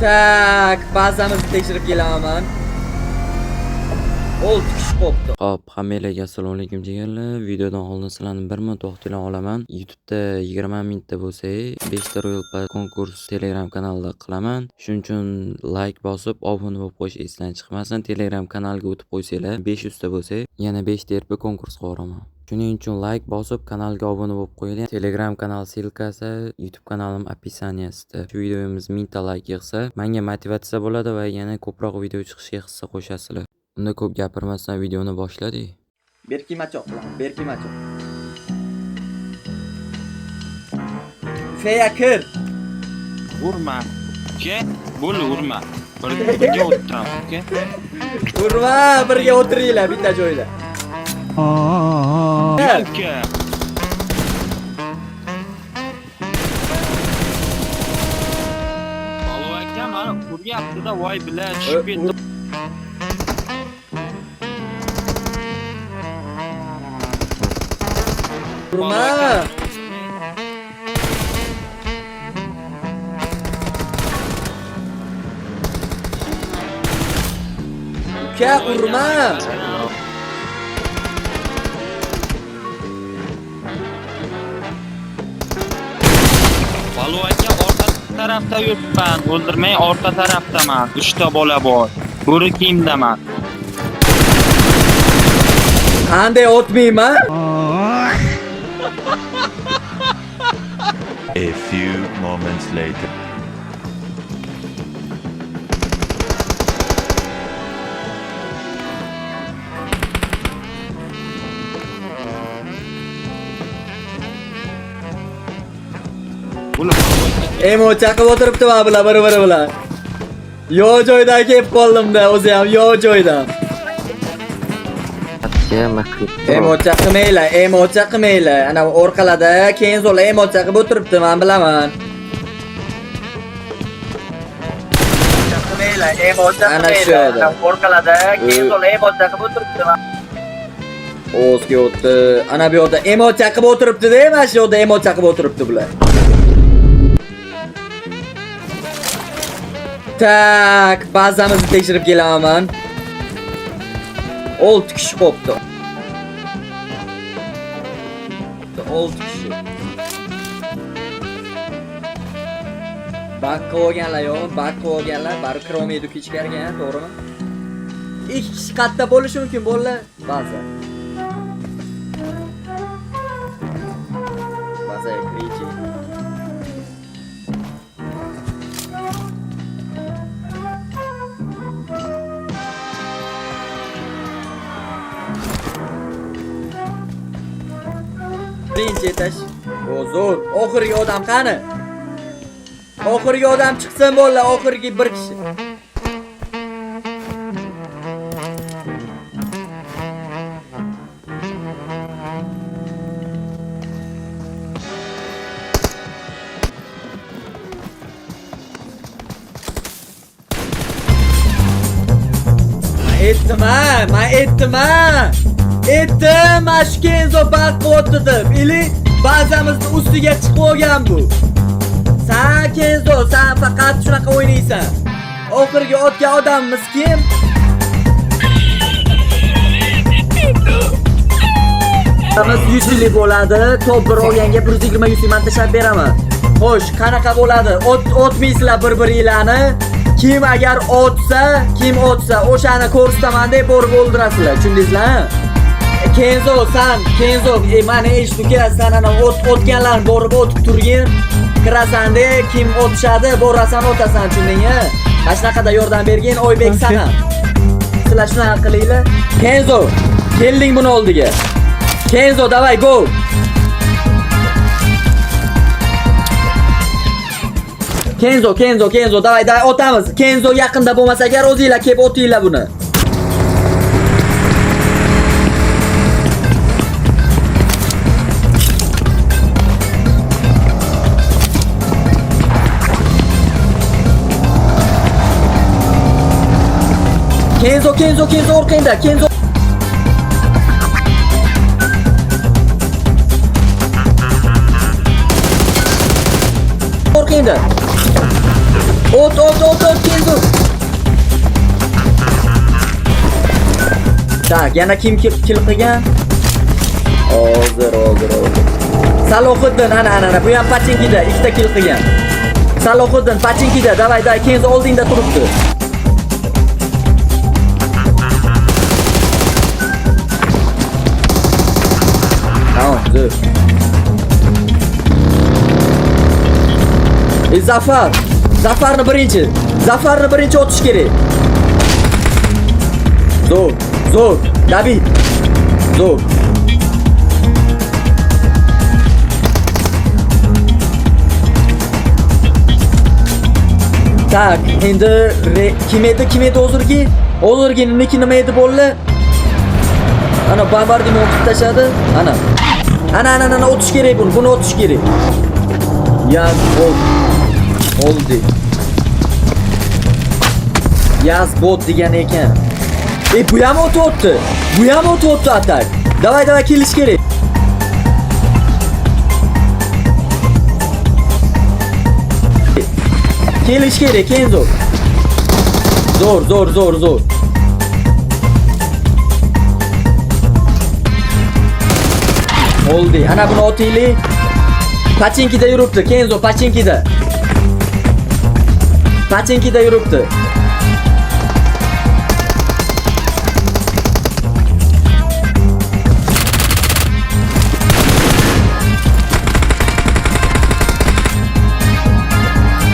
Tak, bazamizni tekshirib kelaman. 6 kishi qopti. Hop, hammalarga assalomu alaykum deganlar. Videodan oldin sizlarni 1 minut vaqtinglarni olaman. YouTube'da 20 minutda bo'lsa, 5 ta Royal Pass konkurs Telegram kanalida qilaman. Shuning uchun like bosib, obuna bo'lib qo'yish esdan chiqmasin. Telegram kanaliga o'tib qo'ysanglar, 500 ta bo'lsa, yana 5 ta RP konkurs qo'raman. Shuning uchun like bosib, kanalga obuna bo'lib qo'ying. Telegram kanal silkasi YouTube kanalim описаниесida. Shu videomiz 1000 ta like yig'sa, menga motivatsiya bo'ladi va yana ko'proq video chiqishga hissa qo'shasizlar. Unda ko'p gapirmasdan videoni boshladik. Berki machoq qilaman, berki machoq. Feya kir. Urma. Ke? Bo'l urma. Birga o'tiramiz, ke? Urma, birga o'tiringlar bitta joyda. Yo'lka. Palov aka mana uryapti-da, voy bilan tushib ketdi. Urma. Uka, urma. Palov aka orqa tarafda yuribman. O'ldirmay orqa tarafdaman. 3 ta bola bor. Bo'ri kiyimdaman. Qanday o'tmayman? A few moments later. Emo chaqib o'tiribdi va bular bir-biri bilan. Yo joydan kelib qoldim-da, o'zi ham yo joydan. Emo chaqmaylar. Ana orqalarda Kenzola emo chaqib o'tiribdi, men bilaman. Ana shu yerda. Orqalarda Kenzola emo chaqib o'tiribdi. O'zga o'tdi. Ana bu yerda emo chaqib o'tiribdi-da, mana shu yerda emo chaqib o'tiribdi bular. Tak, bazamizni tekshirib kelaman. 6 kishi qopti. 6 kishi. Bakka olganlar yo'q, bakka olganlar, bari kirolmaydi ichkariga, to'g'rimi? 2 kishi qatta bo'lishi mumkin bo'ldi, ba'zi. Ba'zi krichi. Birinchi etash. O zo'r. Oxirgi odam qani? Oxirgi odam chiqsin bo'ldi, oxirgi bir kishi. Aytdim, shu Kenzo balqib o'tdi. Ili bazamizni ustiga chiqib olgan bu. Sen Kenzo, sen faqat shunaqa o'ynaysan. Oxirgi otgan odamimiz kim? Biz 100 yillik bo'ladi. Top 1 olganga 120 man tashlab beraman. Xo'sh, qanaqa bo'ladi? O'tmaysizlar bir-biringlarni. Kim agar otsa, o'shani ko'rsataman deb borib o'ldirasizlar. Tushundingizmi? Kenzo, mana eshituga sen ana o'tganlarni borib o'tib turgin. Kirasanda kim o'tishadi, borasan, o'tasan, tushundingmi? Mana shunaqada yordam bergin Oybek sana. Sizlar shunaqa qilinglar. Kenzo, kelding buni oldiga. Kenzo, davay go. Kenzo, davay o'tamiz. Kenzo yaqinda bo'lmasa agar o'zingizlar kelib o'tinglar buni. Kenzo orqangda, Kenzo. Orqangda. Ot Ot Kenzo. Tak, yana kim kill qilgan? Hozir. Salohiddin, ana, bu ham Pachinkida ikkita kill qilgan. Salohiddin Pachinkida, davay, Kenzo oldingda turibdi. Tamam, dur. Zafarni birinchi otish kerak. Zo'r, David. Zo'r. Tak, endi kim edi hozirgi? Hozirgi nima edi bo'ldi? Ana bombardimon qilib tashadi. Ana o'tish kerak buni o'tish kerak. Yaz oldi. Yaz bot degan ekan. Bu ham o'tdi. Atak. Davay kelish kerak. Kelish kerak, Kenzo. Zo'r. Oldi. Ana buni otaylik. Pachinkida yuribdi, Kenzo, Pachinkida yuribdi.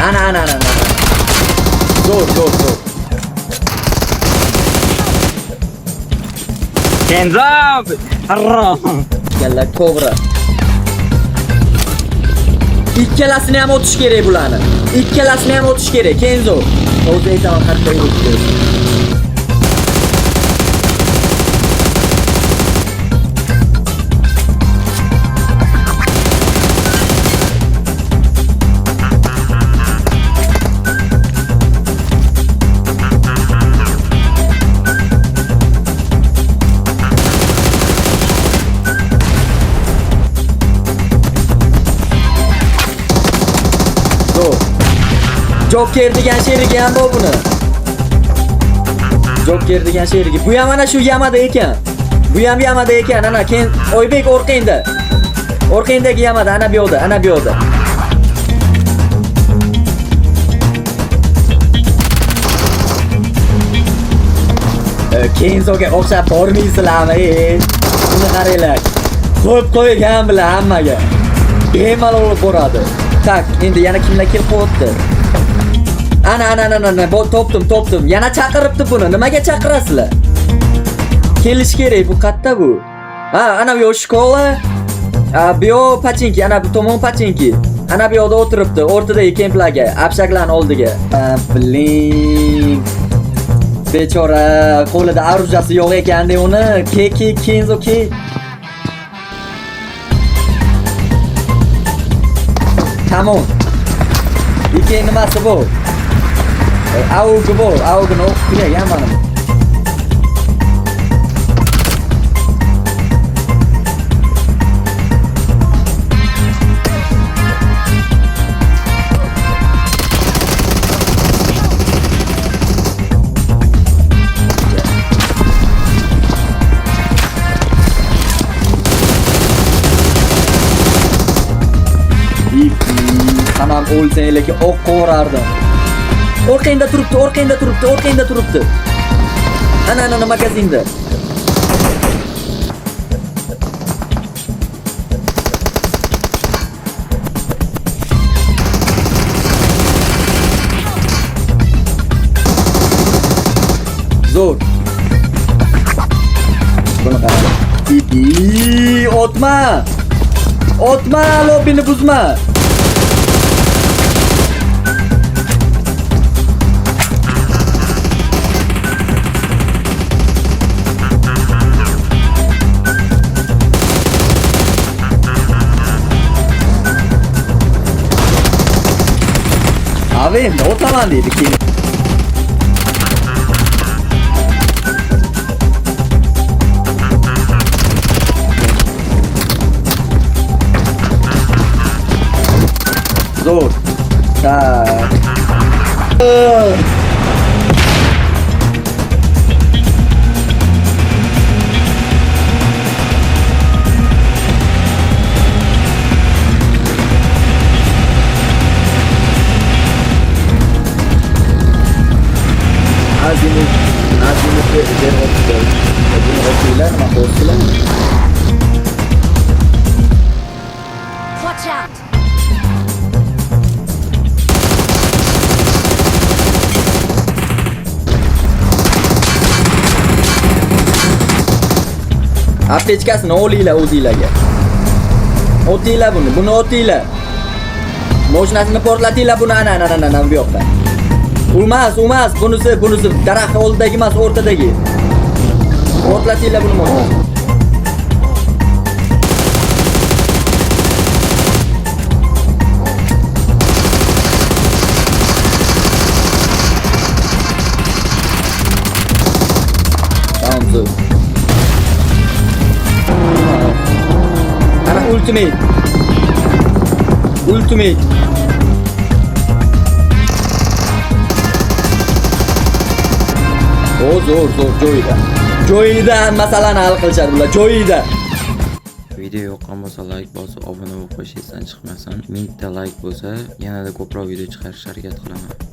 Ana. Zo'r. Kenzo! Galla to'g'ri. Ikkalasini ham o'tish kerak bularni. Kenzo. O'zi aytaman hatto yuribdi. Joker degan sherigi ham bor buni. Bu ham ana shu yamada ekan. Ana Oybek orqangdagi yamada, ana bu yoqda. Kenzoga o'xshab bormaysizlarmi? Buni qaranglar. Qo'yib qo'ygan bilan hammaga. Bemalol olib boradi. Tak, endi yana kimlar kelib qo'yibdi? Ana, topdim. Yana chaqiribdi buni. Nimaga chaqirasizlar? Kelish kerak, bu qayerda bu? Ana bu shkola. Bu yoq Pachinki, ana bu tomon Pachinki. Ana bu yoqda o'tiribdi, o'rtadagi kemplarga, apshaklarning oldiga. Blin. Bechora, qo'lida orujasi yo'q ekan-da uni. Kenzo. Come on. Ikki nimasi bu? Augini o'qib kelgan mana. Sanam o'lsang lekin o'q qo'rardim. Orqangda turibdi. Ana magazinda. Zo'r. Buni qara. Otma, lobbini buzma. Avem, o'taman deydi keyin. Zo'r. Tak. Nazimov beryapti. Buni o'qinglar, nima qo'yibsizlar? Watch out! Aptechkasini olinglar o'zinglarga. Otinglar buni otinglar. Mashinasini portlatinglar buni ana bu yoqda. Umas, bunisi daraxt oldidagi emas, o'rtadagi. Portlatinglar buni mashinasini. Tamam, zo'r. Ana ultimate. O zo'r joyida masalani hal qilishadi bular joyida. Video yoqqan bo'lsa like bosib obuna bo'lib qo'yishingizdan chiqmasin. 1000 ta like bo'lsa yanada ko'proq video chiqarishga harakat qilaman.